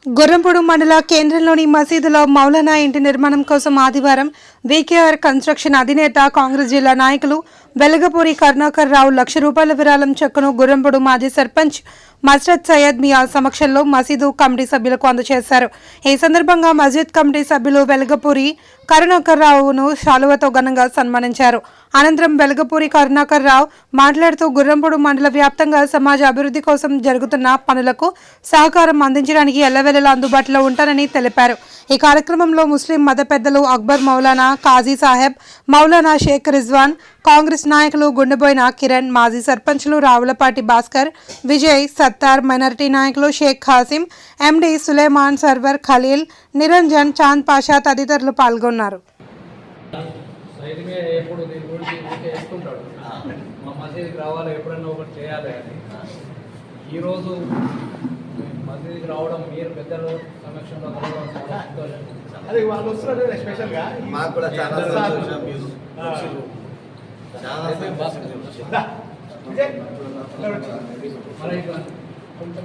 గుర్రంపూడి మండల కేంద్రంలోని మసీదులో మౌలానా ఇంటి నిర్మాణం కోసం ఆదివారం వీకేఆర్ కన్స్ట్రక్షన్ అధినేత కాంగ్రెస్ జిల్లా నాయకులు వెలగపూరి కరుణాకర్ రావు ₹1,00,000 విరాళం చెక్కును గుర్రంపూడి మాజీ సర్పంచ్ మస్రత్ సయ్యద్ మియా సమక్షంలో మసీదు కమిటీ సభ్యులకు అందజేశారు. ఈ సందర్భంగా మస్జిద్ కమిటీ సభ్యులు వెలగపూరి కరుణాకర్ రావును శాలువతో ఘనంగా సన్మానించారు. అనంతరం వెలగపూరి కరుణాకర్ రావు మాట్లాడుతూ గుర్రంపూడి మండల వ్యాప్తంగా సమాజ అభివృద్ధి కోసం జరుగుతున్న పనులకు సహకారం అందించడానికి ఎల్లవెల్లలా అందుబాటులో ఉంటానని తెలిపారు. ఈ కార్యక్రమంలో ముస్లిం మత పెద్దలు అక్బర్ మౌలానా, కాజీ సాహెబ్, మౌలానా షేక్ రిజ్వాన్, కాంగ్రెస్ నాయకులు గుండెబోయిన కిరణ్, మాజీ సర్పంచ్లు రావులపాటి భాస్కర్, విజయ్, సత్తార్, మైనారిటీ నాయకులు షేక్ ఖాసిం, ఎండి సులేమాన్, సర్వర్, ఖలీల్, నిరంజన్, చాంద్ పాషా తదితరులు పాల్గొన్నారు. ఈరోజు మసీదుకి రావడం మీరు పెద్దలు సమక్షంలో అది వాళ్ళు వస్తున్నారు స్పెషల్గా మాకు కూడా చాలా సంతోషం. కొంచెం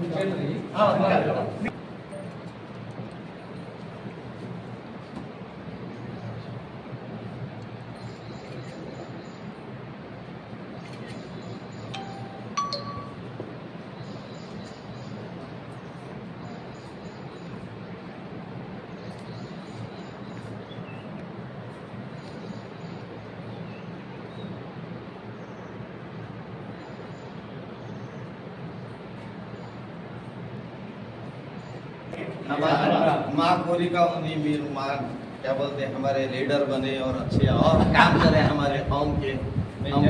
माँ कोरी का उन्हीं मीर माँ क्या बोलते हैं हमारे लीडर बने और अच्छे और काम करें हमारे कौम के। हम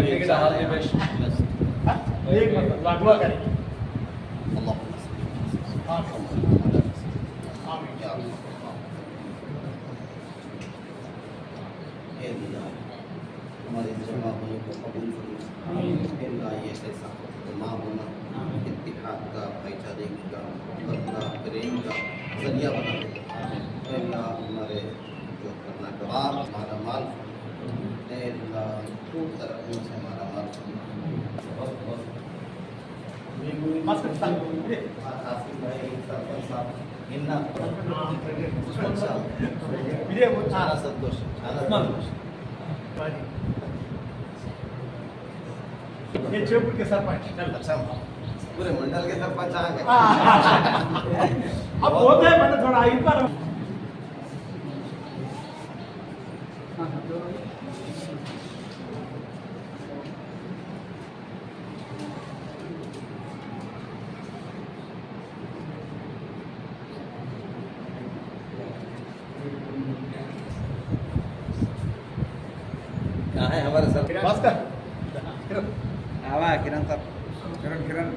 हमारे जमा होने को कबूल करो। ये ऐसा जमा होना इत्तेहाद का, भाईचारे का, प्रेम का जरिया बना देगा। हमारे जो करना जवाब हमारा माल खूब तरक्की से हमारा माल आसिफ भाई, सरपंच साहब, इन्ना చాలా సంతోషం, చాలా సంతోషం. ये चेपुर के सरपंच अच्छा, पूरे मंडल के सरपंच आ गए। अब होता है मैंने थोड़ा आई पर कहाँ है हमारे सर? भास्कर आवा किरण सर, किरण